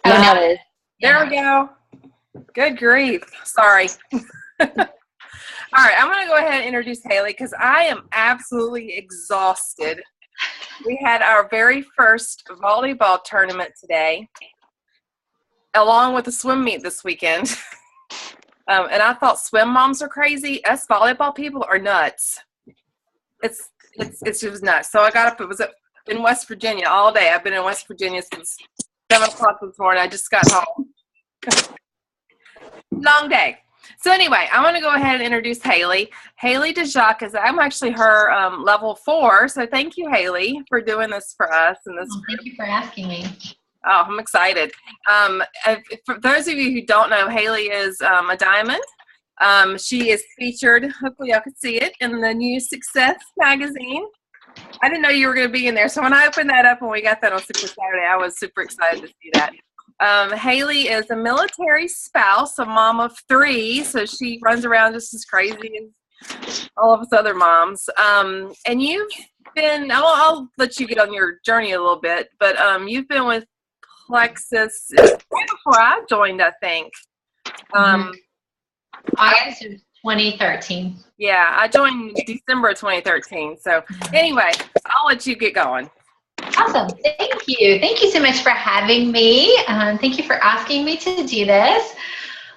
Oh, now it is. There we go. Good grief. Sorry. All right, I'm going to go ahead and introduce Hayley because I am absolutely exhausted. We had our very first volleyball tournament today, along with a swim meet this weekend. And I thought swim moms are crazy. Us volleyball people are nuts. It's just nuts. So I got up. It was in West Virginia all day. I've been in West Virginia since 7 o'clock this morning. I just got home. Long day. So anyway, I'm going to go ahead and introduce Hayley. Hayley DeJacque I'm actually her level 4. So thank you, Hayley, for doing this for us. And this. Thank you for asking me. Oh, I'm excited. For those of you who don't know, Hayley is a diamond. She is featured, hopefully y'all can see it, in the new Success magazine. I didn't know you were going to be in there. So when I opened that up and we got that on Super Saturday, I was super excited to see that. Hayley is a military spouse, a mom of 3. So she runs around just as crazy as all of us other moms. And you've been, I'll let you get on your journey a little bit, but you've been with Plexus right before I joined, I think. August of 2013. Yeah, I joined December of 2013. So anyway, I'll let you get going. Awesome. Thank you. Thank you so much for having me. Thank you for asking me to do this.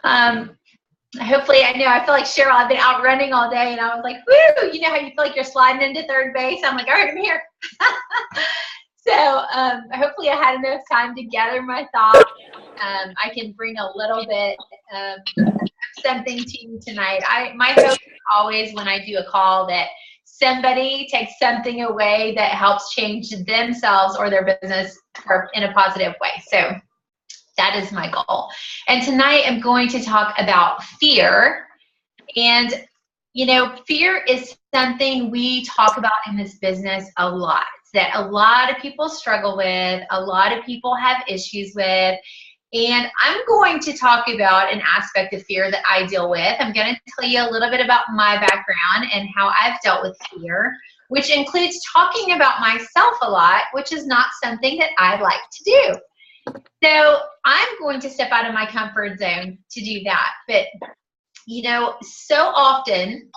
Hopefully, I feel like Cheryl, I've been out running all day and I was like, woo, you know how you feel like you're sliding into third base? I'm like, all right, I'm here. So hopefully I had enough time to gather my thoughts. I can bring a little bit of something to you tonight. My hope is always when I do a call that somebody takes something away that helps change themselves or their business in a positive way. So that is my goal. And tonight I'm going to talk about fear. And, fear is something we talk about in this business a lot, that a lot of people struggle with, a lot of people have issues with. And I'm going to talk about an aspect of fear that I deal with. I'm going to tell you a little bit about my background and how I've dealt with fear, which includes talking about myself a lot, which is not something that I like to do. So I'm going to step out of my comfort zone to do that. But, so often,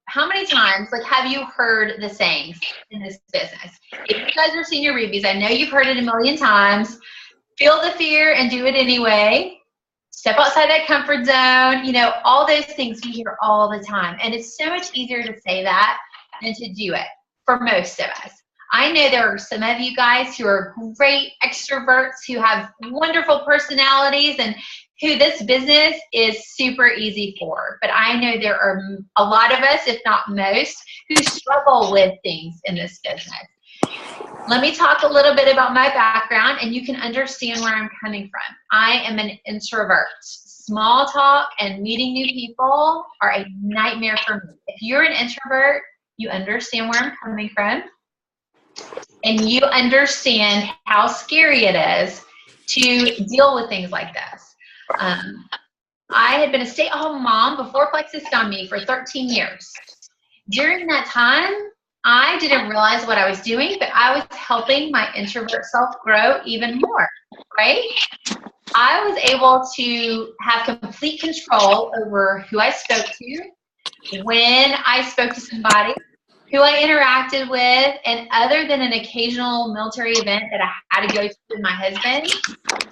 how many times, have you heard the sayings in this business? If you guys are senior rubies, I know you've heard it a million times. Feel the fear and do it anyway. Step outside that comfort zone. All those things we hear all the time. And it's so much easier to say that than to do it for most of us. I know there are some of you guys who are great extroverts, who have wonderful personalities, and who this business is super easy for. But I know there are a lot of us, if not most, who struggle with things in this business. Let me talk a little bit about my background and you can understand where I'm coming from. I am an introvert. Small talk and meeting new people are a nightmare for me. If you're an introvert, you understand where I'm coming from and you understand how scary it is to deal with things like this. I had been a stay-at-home mom before Plexus found me for 13 years. During that time, I didn't realize what I was doing, but I was helping my introvert self grow even more, right? I was able to have complete control over who I spoke to, when I spoke to somebody, who I interacted with, and other than an occasional military event that I had to go to with my husband,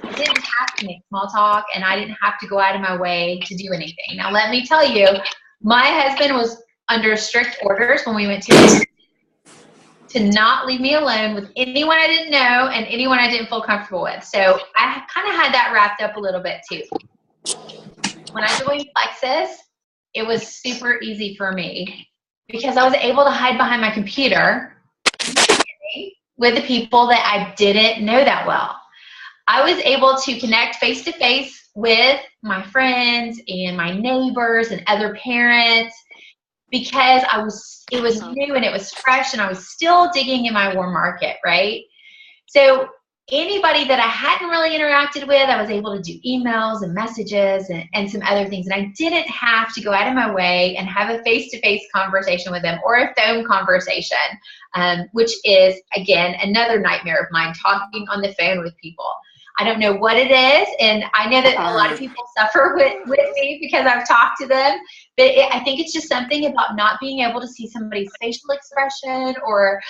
I didn't have to make small talk, and I didn't have to go out of my way to do anything. Now, let me tell you, my husband was under strict orders when we went to not leave me alone with anyone I didn't know and anyone I didn't feel comfortable with. So I kind of had that wrapped up a little bit too. When I joined Plexus, it was super easy for me because I was able to hide behind my computer with the people that I didn't know that well. I was able to connect face-to-face with my friends and my neighbors and other parents because it was new and it was fresh and I was still digging in my warm market, right? So anybody that I hadn't really interacted with, I was able to do emails and messages and some other things. And I didn't have to go out of my way and have a face-to-face conversation with them or a phone conversation, which is, again, another nightmare of mine, talking on the phone with people. I don't know what it is, and I know that a lot of people suffer with me because I've talked to them, but I think it's just something about not being able to see somebody's facial expression or,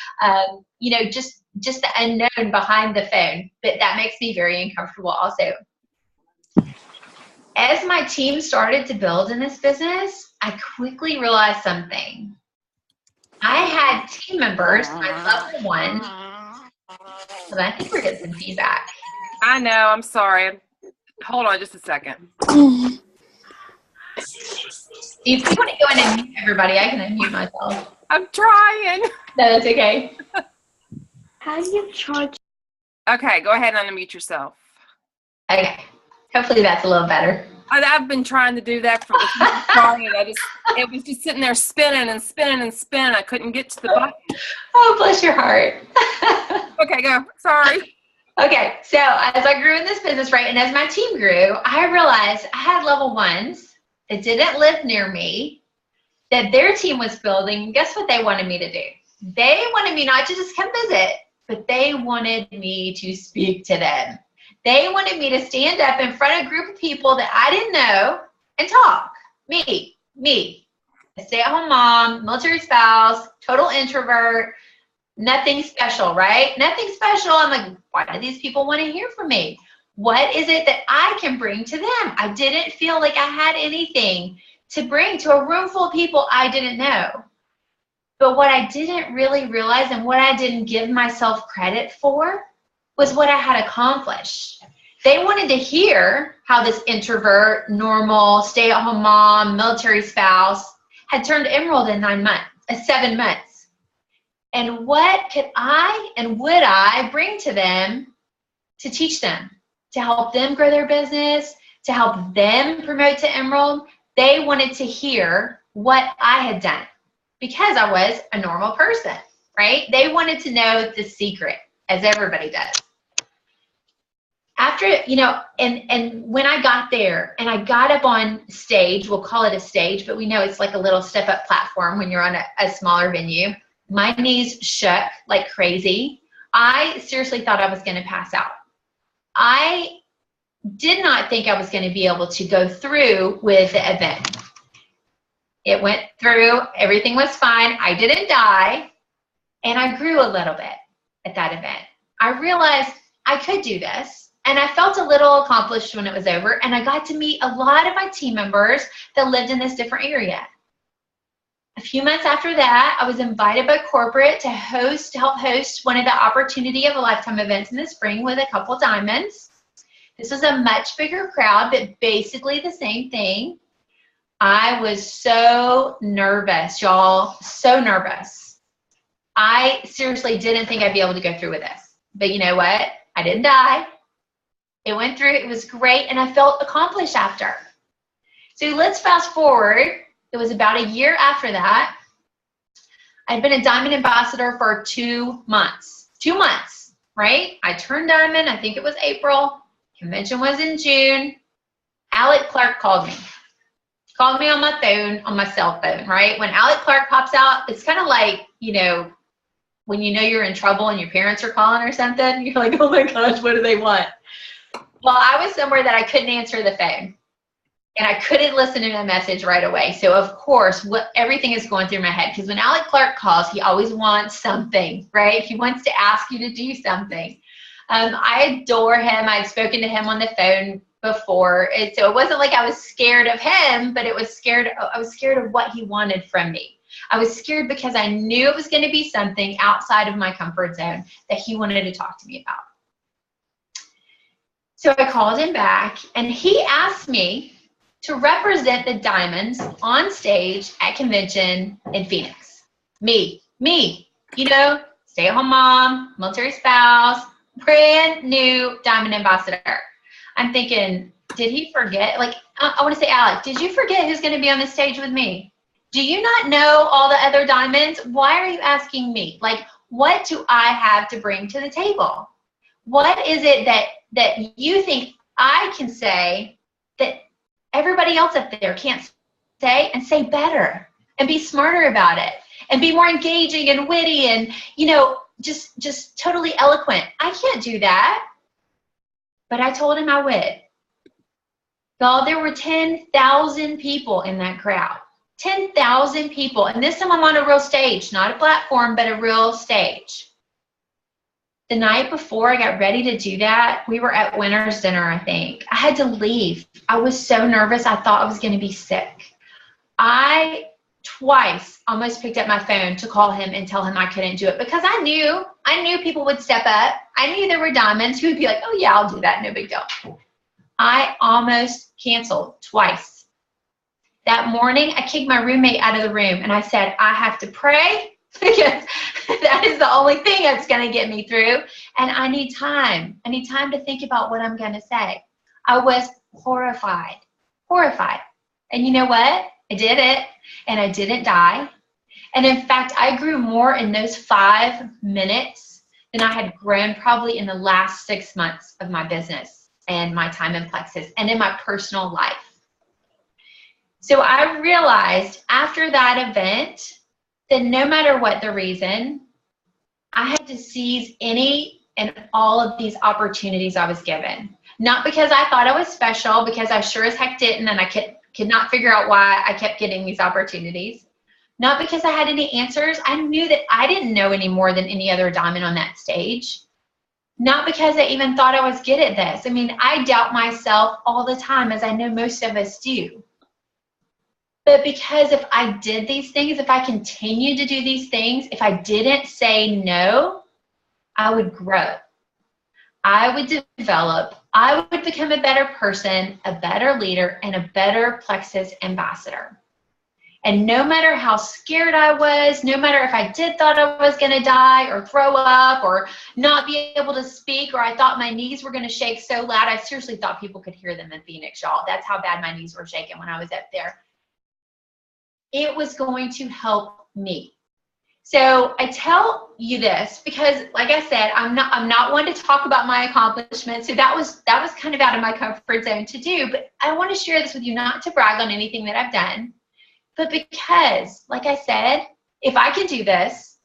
just the unknown behind the phone. But that makes me very uncomfortable also. As my team started to build in this business, I quickly realized something. I had team members, my level one, but I think we're getting some feedback. I know, I'm sorry. Hold on just a second. If you want to go in and mute everybody, I can unmute myself. I'm trying. No, that's okay. How do you charge? Okay, go ahead and unmute yourself. Okay. Hopefully that's a little better. I've been trying to do that for the it was just sitting there spinning and spinning and spinning. I couldn't get to the button. Oh, bless your heart. Okay, go. Sorry. Okay, so as I grew in this business, right, and as my team grew, I realized I had level ones that didn't live near me, that their team was building. Guess what they wanted me to do? They wanted me not to just come visit, but they wanted me to speak to them. They wanted me to stand up in front of a group of people that I didn't know and talk. Me, a stay-at-home mom, military spouse, total introvert, nothing special, right? Nothing special. I'm like, why do these people want to hear from me? What is it that I can bring to them? I didn't feel like I had anything to bring to a room full of people I didn't know. But what I didn't really realize and what I didn't give myself credit for was what I had accomplished. They wanted to hear how this introvert, normal, stay-at-home mom, military spouse had turned emerald in 7 months. And what could I and would I bring to them to teach them, to help them grow their business, to help them promote to emerald? They wanted to hear what I had done because I was a normal person, right? They wanted to know the secret, as everybody does. After, and when I got there and I got up on stage, we'll call it a stage, but we know it's like a little step-up platform when you're on a smaller venue. My knees shook like crazy. I seriously thought I was going to pass out. I did not think I was going to be able to go through with the event. It went through. Everything was fine. I didn't die. And I grew a little bit at that event. I realized I could do this. And I felt a little accomplished when it was over. And I got to meet a lot of my team members that lived in this different area. A few months after that, I was invited by corporate to help host one of the Opportunity of a Lifetime events in the spring with a couple diamonds. This was a much bigger crowd, but basically the same thing. I was so nervous, y'all, so nervous. I seriously didn't think I'd be able to go through with this. But you know what? I didn't die. It went through. It was great, and I felt accomplished after. So let's fast forward. It was about a year after that. I'd been a diamond ambassador for 2 months. 2 months, right? I turned diamond. I think it was April. Convention was in June. Alec Clark called me. Called me on my phone, on my cell phone, right? When Alec Clark pops out, it's kind of like, when you're in trouble and your parents are calling or something, you're like, oh my gosh, what do they want? Well, I was somewhere that I couldn't answer the phone. And I couldn't listen to a message right away. So, of course, everything is going through my head. Because when Alec Clark calls, he always wants something, right? He wants to ask you to do something. I adore him. I'd spoken to him on the phone before. So it wasn't like I was scared of him, but I was scared of what he wanted from me. I was scared because I knew it was going to be something outside of my comfort zone that he wanted to talk to me about. So I called him back, and he asked me to represent the diamonds on stage at convention in Phoenix. Me, stay-at-home mom, military spouse, brand new diamond ambassador. I'm thinking, did he forget? I want to say, Alec, did you forget who's going to be on the stage with me? Do you not know all the other diamonds? Why are you asking me? What do I have to bring to the table? What is it that you think I can say that everybody else up there can't say, and say better and be smarter about it and be more engaging and witty and, just totally eloquent? I can't do that. But I told him I would. Y'all, there were 10,000 people in that crowd. 10,000 people. And this time I'm on a real stage, not a platform, but a real stage. The night before I got ready to do that, we were at winter's dinner, I think. I had to leave. I was so nervous. I thought I was going to be sick. I twice almost picked up my phone to call him and tell him I couldn't do it, because I knew people would step up. I knew there were diamonds who would be like, oh yeah, I'll do that. No big deal. I almost canceled twice. That morning, I kicked my roommate out of the room and I said, I have to pray, because that is the only thing that's going to get me through. And I need time. I need time to think about what I'm going to say. I was horrified. And you know what? I did it, and I didn't die. And in fact, I grew more in those 5 minutes than I had grown probably in the last 6 months of my business and my time in Plexus and in my personal life. So I realized after that event that no matter what the reason, I had to seize any and all of these opportunities I was given. Not because I thought I was special, because I sure as heck didn't, and I could not figure out why I kept getting these opportunities. Not because I had any answers. I knew that I didn't know any more than any other diamond on that stage. Not because I even thought I was good at this. I mean, I doubt myself all the time, as I know most of us do. But because if I did these things, if I continued to do these things, if I didn't say no, I would grow. I would develop. I would become a better person, a better leader, and a better Plexus ambassador. And no matter how scared I was, no matter if I thought I was going to die or throw up or not be able to speak, or I thought my knees were going to shake so loud, I seriously thought people could hear them in Phoenix, y'all. That's how bad my knees were shaking when I was up there. It was going to help me. So I tell you this because, like I said, I'm not one to talk about my accomplishments. So that was kind of out of my comfort zone to do. But I want to share this with you, not to brag on anything that I've done, but because, like I said, if I can do this,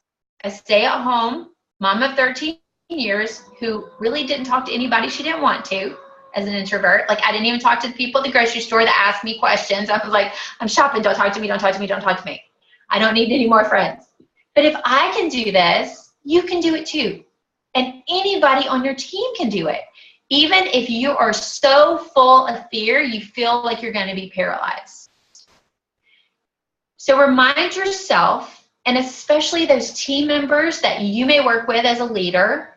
a stay-at-home mom of 13 years who really didn't talk to anybody she didn't want to, as an introvert. Like, I didn't even talk to the people at the grocery store that asked me questions. I was like, I'm shopping, don't talk to me, don't talk to me, don't talk to me. I don't need any more friends. But if I can do this, you can do it too. And anybody on your team can do it. Even if you are so full of fear, you feel like you're going to be paralyzed. So remind yourself, and especially those team members that you may work with as a leader,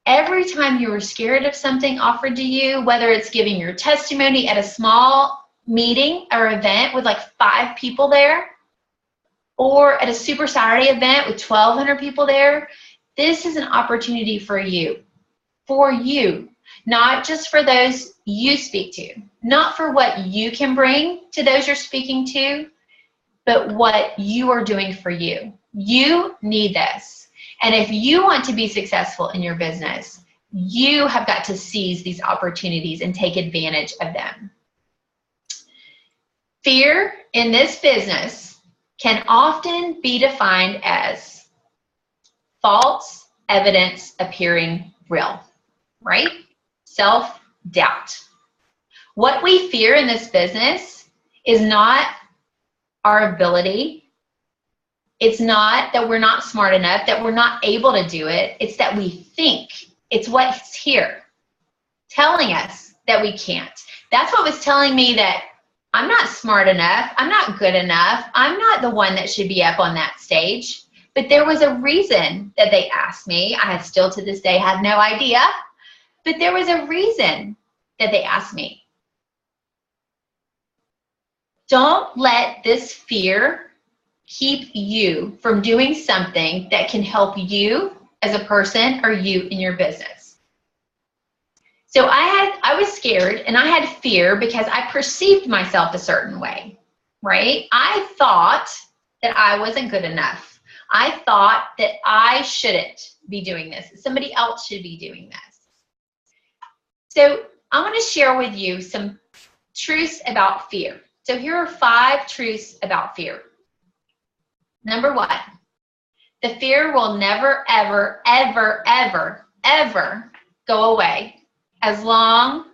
every time you were scared of something offered to you, whether it's giving your testimony at a small meeting or event with like 5 people there, or at a Super Saturday event with 1,200 people there, this is an opportunity for you, not just for those you speak to, not for what you can bring to those you're speaking to, but what you are doing for you. You need this. And if you want to be successful in your business, you have got to seize these opportunities and take advantage of them. Fear in this business can often be defined as false evidence appearing real, right? Self-doubt. What we fear in this business is not our ability. It's not that we're not smart enough, that we're not able to do it. It's that we think. It's what's here telling us that we can't. That's what was telling me that I'm not smart enough. I'm not good enough. I'm not the one that should be up on that stage. But there was a reason that they asked me. I still to this day have no idea. But there was a reason that they asked me. Don't let this fear keep you from doing something that can help you as a person or you in your business. So I was scared and I had fear because I perceived myself a certain way, right? I thought that I wasn't good enough. I thought that I shouldn't be doing this. Somebody else should be doing this. So I want to share with you some truths about fear. So here are 5 truths about fear. Number 1, the fear will never, ever, ever, ever, ever go away as long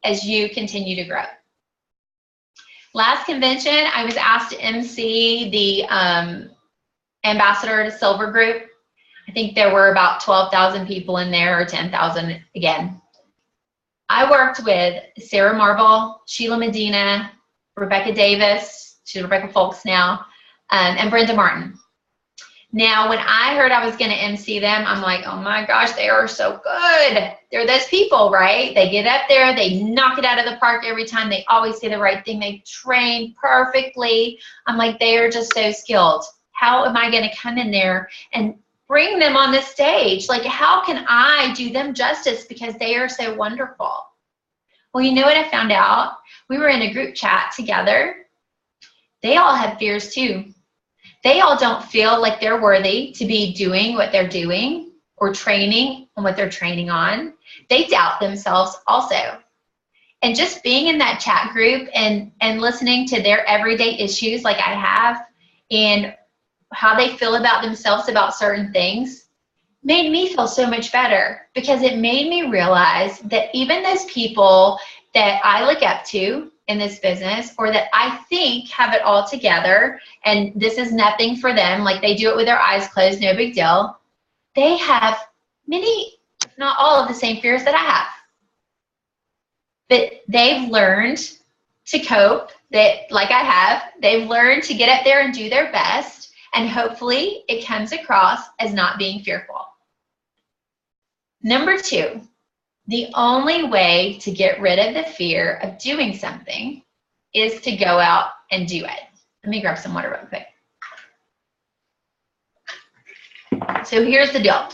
as you continue to grow. Last convention, I was asked to MC the Ambassador to Silver group. I think there were about 12,000 people in there, or 10,000 again. I worked with Sarah Marble, Sheila Medina, Rebecca Davis, she's Rebecca Folks now, and Brenda Martin. Now, when I heard I was going to MC them, I'm like, oh my gosh, they are so good. They're those people, right? They get up there, they knock it out of the park every time. They always say the right thing. They train perfectly. I'm like, they are just so skilled. How am I going to come in there and bring them on the stage? Like, how can I do them justice because they are so wonderful? Well, you know what I found out? We were in a group chat together. They all have fears too. They all don't feel like they're worthy to be doing what they're doing or training on what they're training on. They doubt themselves also. And just being in that chat group and listening to their everyday issues like I have, and how they feel about themselves about certain things, made me feel so much better, because it made me realize that even those people that I look up to in this business, or that I think have it all together and this is nothing for them, like they do it with their eyes closed, no big deal, they have many, if not all, of the same fears that I have. But they've learned to cope, that like I have, they've learned to get up there and do their best, and hopefully it comes across as not being fearful. Number 2, the only way to get rid of the fear of doing something is to go out and do it. Let me grab some water real quick. So here's the deal.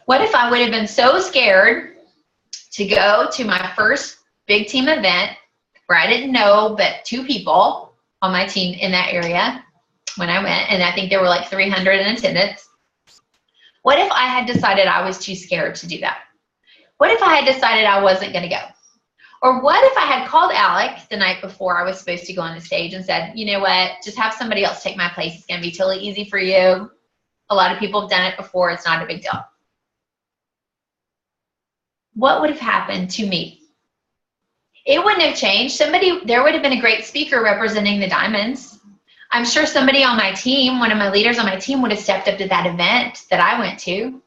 What if I would have been so scared to go to my first big team event where I didn't know but 2 people on my team in that area when I went, and I think there were like 300 in attendance. What if I had decided I was too scared to do that? What if I had decided I wasn't going to go? Or what if I had called Alec the night before I was supposed to go on the stage and said, you know what, just have somebody else take my place. It's going to be totally easy for you. A lot of people have done it before. It's not a big deal. What would have happened to me? It wouldn't have changed. There would have been a great speaker representing the Diamonds. I'm sure somebody on my team, one of my leaders on my team, would have stepped up to that event that I went to.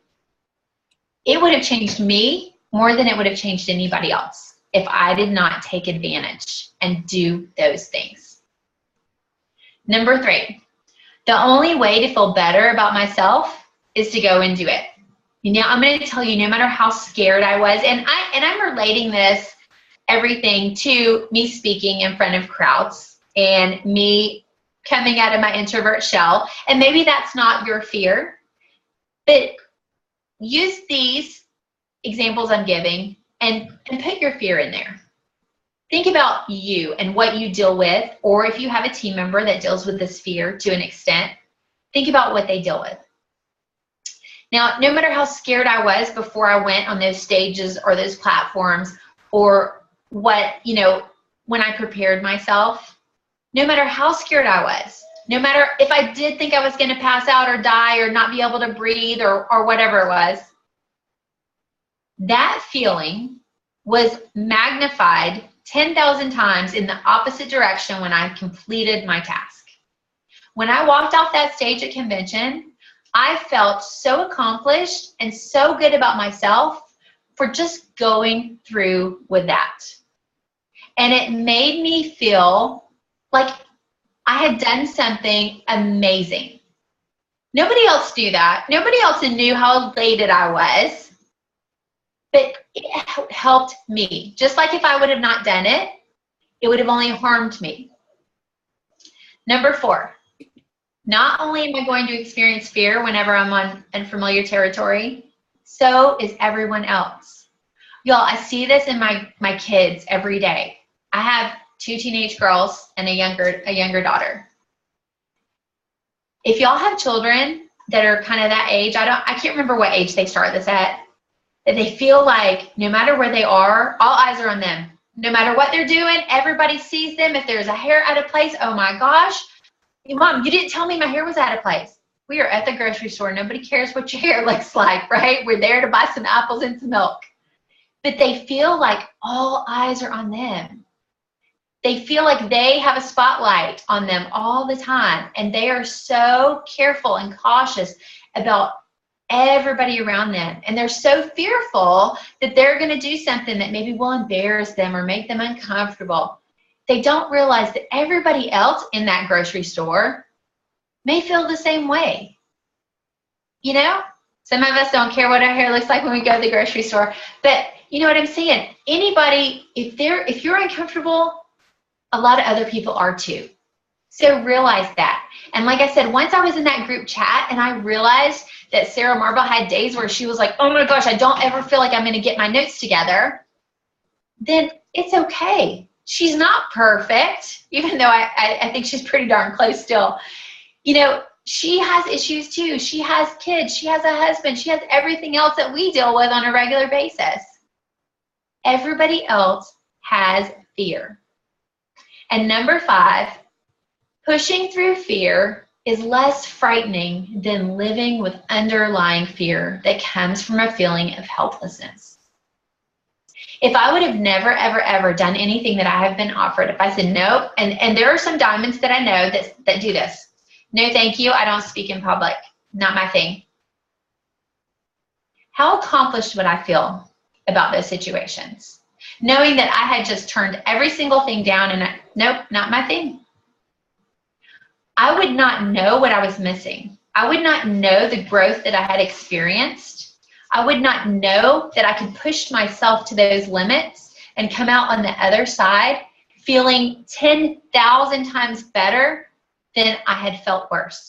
It would have changed me more than it would have changed anybody else if I did not take advantage and do those things. Number 3, the only way to feel better about myself is to go and do it. You know, I'm going to tell you, no matter how scared I was, and I'm relating this everything to me speaking in front of crowds and me coming out of my introvert shell, and maybe that's not your fear, but use these examples I'm giving and put your fear in there. Think about you and what you deal with, or if you have a team member that deals with this fear to an extent, think about what they deal with. Now, no matter how scared I was before I went on those stages or those platforms, or what, you know, when I prepared myself, no matter how scared I was, no matter if I did think I was going to pass out or die or not be able to breathe or whatever it was, that feeling was magnified 10,000 times in the opposite direction when I completed my task. When I walked off that stage at convention, I felt so accomplished and so good about myself for just going through with that. And it made me feel like I had done something amazing. Nobody else knew that. Nobody else knew how elated I was. But it helped me. Just like if I would have not done it, it would have only harmed me. Number 4, not only am I going to experience fear whenever I'm on unfamiliar territory, so is everyone else. Y'all, I see this in my kids every day. I have 2 teenage girls and a younger daughter. If y'all have children that are kind of that age, I can't remember what age they start this at, that they feel like no matter where they are, all eyes are on them. No matter what they're doing, everybody sees them. If there's a hair out of place, oh my gosh, Mom, you didn't tell me my hair was out of place. We are at the grocery store. Nobody cares what your hair looks like, right? We're there to buy some apples and some milk. But they feel like all eyes are on them. They feel like they have a spotlight on them all the time. And they are so careful and cautious about everybody around them. And they're so fearful that they're going to do something that maybe will embarrass them or make them uncomfortable. They don't realize that everybody else in that grocery store may feel the same way. You know, some of us don't care what our hair looks like when we go to the grocery store, but you know what I'm saying? Anybody, if you're uncomfortable, a lot of other people are too. So realize that. And like I said, once I was in that group chat and I realized that Sarah Marble had days where she was like, oh my gosh, I don't ever feel like I'm going to get my notes together, then it's okay. She's not perfect, even though I think she's pretty darn close still. You know, she has issues too. She has kids. She has a husband. She has everything else that we deal with on a regular basis. Everybody else has fear. And number 5, pushing through fear is less frightening than living with underlying fear that comes from a feeling of helplessness. If I would have never, ever, ever done anything that I have been offered, if I said no, and there are some diamonds that I know that do this. No, thank you. I don't speak in public. Not my thing. How accomplished would I feel about those situations? Knowing that I had just turned every single thing down and nope, not my thing. I would not know what I was missing. I would not know the growth that I had experienced. I would not know that I could push myself to those limits and come out on the other side feeling 10,000 times better than I had felt worse.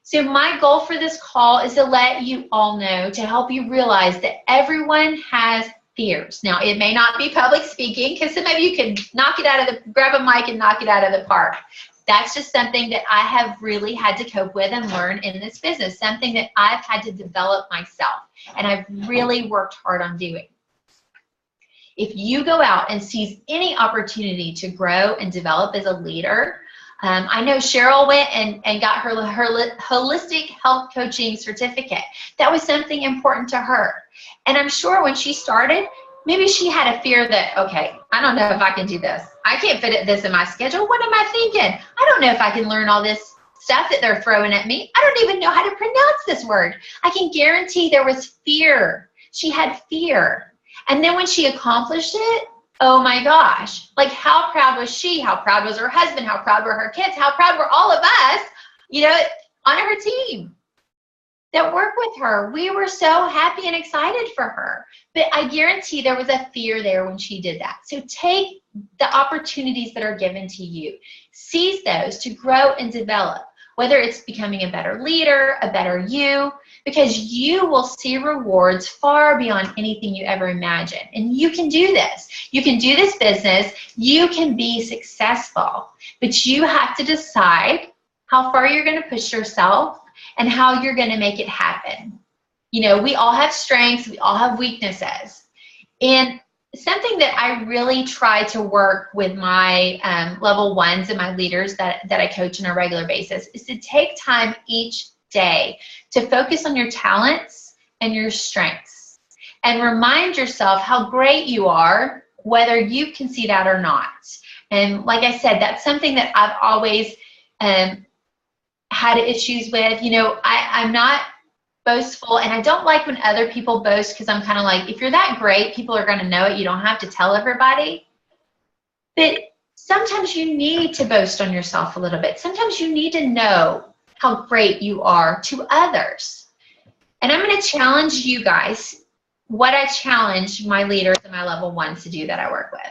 So my goal for this call is to let you all know, to help you realize that everyone has fears. Now, it may not be public speaking, because some of you can grab a mic and knock it out of the park. That's just something that I have really had to cope with and learn in this business, something that I've had to develop myself, and I've really worked hard on doing. If you go out and seize any opportunity to grow and develop as a leader, I know Cheryl went and got her holistic health coaching certificate. That was something important to her. And I'm sure when she started, maybe she had a fear that, okay, I don't know if I can do this. I can't fit this in my schedule. What am I thinking? I don't know if I can learn all this stuff that they're throwing at me. I don't even know how to pronounce this word. I can guarantee there was fear. She had fear. And then when she accomplished it, oh my gosh, like how proud was she? How proud was her husband? How proud were her kids? How proud were all of us, you know, on her team that work with her? We were so happy and excited for her. But I guarantee there was a fear there when she did that. So take the opportunities that are given to you. Seize those to grow and develop, whether it's becoming a better leader, a better you, because you will see rewards far beyond anything you ever imagined. And you can do this. You can do this business. You can be successful. But you have to decide how far you're going to push yourself and how you're going to make it happen. You know, we all have strengths. We all have weaknesses. And something that I really try to work with my level 1s and my leaders that I coach on a regular basis is to take time each day to focus on your talents and your strengths and remind yourself how great you are, whether you can see that or not. And like I said, that's something that I've always had issues with. You know, I'm not boastful, and I don't like when other people boast, because I'm kind of like, if you're that great, people are going to know it. You don't have to tell everybody. But sometimes you need to boast on yourself a little bit. Sometimes you need to know how great you are to others. And I'm going to challenge you guys what I challenge my leaders and my level 1s to do that I work with.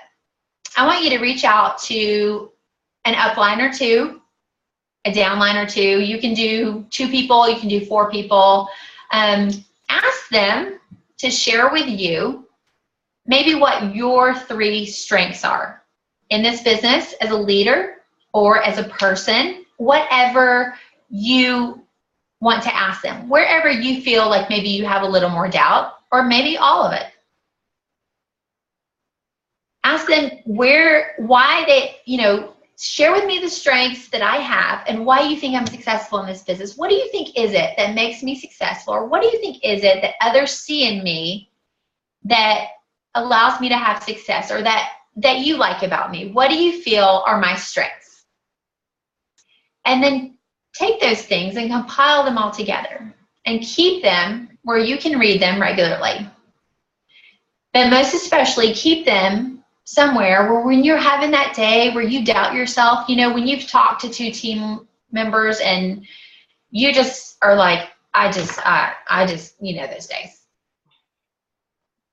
I want you to reach out to an upline or 2, a downline or 2. You can do 2 people, you can do 4 people. Ask them to share with you maybe what your 3 strengths are in this business as a leader or as a person, whatever you want to ask them, wherever you feel like maybe you have a little more doubt, or maybe all of it. Ask them why they, share with me the strengths that I have and why you think I'm successful in this business. What do you think is it that makes me successful? Or what do you think is it that others see in me that allows me to have success, or that you like about me? What do you feel are my strengths? And then take those things and compile them all together and keep them where you can read them regularly. But most especially, keep them somewhere where when you're having that day where you doubt yourself, when you've talked to 2 team members and you just are like, I just, those days.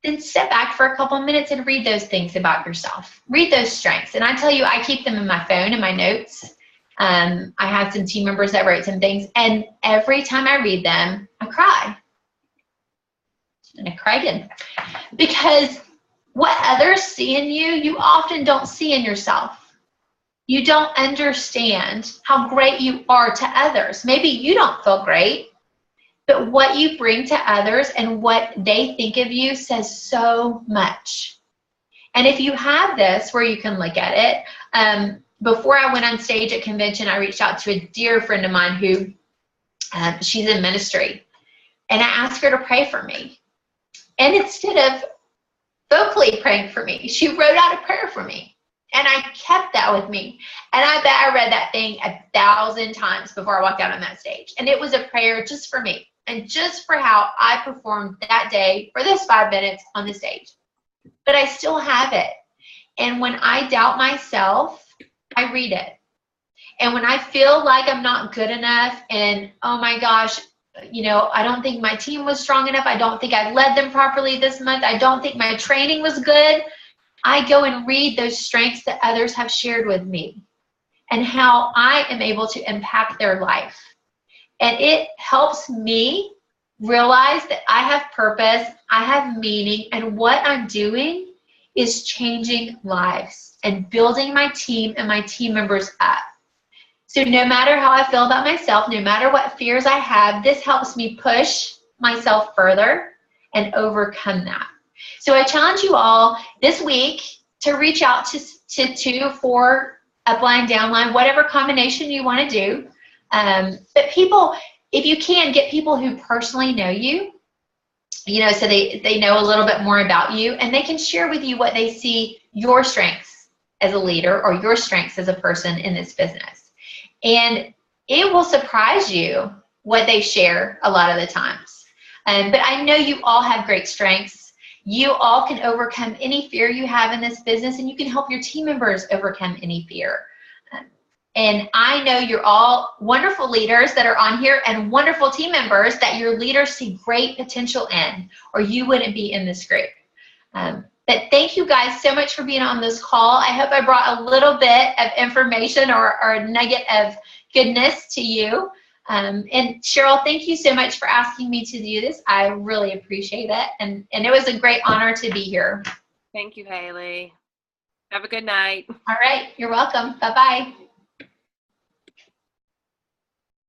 Then step back for a couple of minutes and read those things about yourself. Read those strengths. And I tell you, I keep them in my phone, in my notes. I have some team members that write some things, and every time I read them, I cry. And I cry again. Because what others see in you, you often don't see in yourself. You don't understand how great you are to others. Maybe you don't feel great, but what you bring to others and what they think of you says so much. And if you have this where you can look at it, before I went on stage at convention, I reached out to a dear friend of mine who, she's in ministry, and I asked her to pray for me. And instead of vocally praying for me, she wrote out a prayer for me. And I kept that with me. And I bet I read that thing 1,000 times before I walked out on that stage. And it was a prayer just for me and just for how I performed that day for this 5 minutes on the stage. But I still have it. And when I doubt myself, I read it. And when I feel like I'm not good enough and, oh my gosh, I don't think my team was strong enough. I don't think I led them properly this month. I don't think my training was good. I go and read those strengths that others have shared with me and how I am able to impact their life. And it helps me realize that I have purpose, I have meaning, and what I'm doing is changing lives and building my team and my team members up. So no matter how I feel about myself, no matter what fears I have, this helps me push myself further and overcome that. So I challenge you all this week to reach out to 2, 4, upline, downline, whatever combination you want to do. But people, if you can, get people who personally know you, so they know a little bit more about you, and they can share with you what they see your strengths as a leader or your strengths as a person in this business. And it will surprise you what they share a lot of the times. But I know you all have great strengths. You all can overcome any fear you have in this business, and you can help your team members overcome any fear. And I know you're all wonderful leaders that are on here and wonderful team members that your leaders see great potential in, or you wouldn't be in this group. But thank you guys so much for being on this call. I hope I brought a little bit of information or a nugget of goodness to you. And Cheryl, thank you so much for asking me to do this. I really appreciate it. And it was a great honor to be here. Thank you, Hayley. Have a good night. All right. You're welcome. Bye-bye.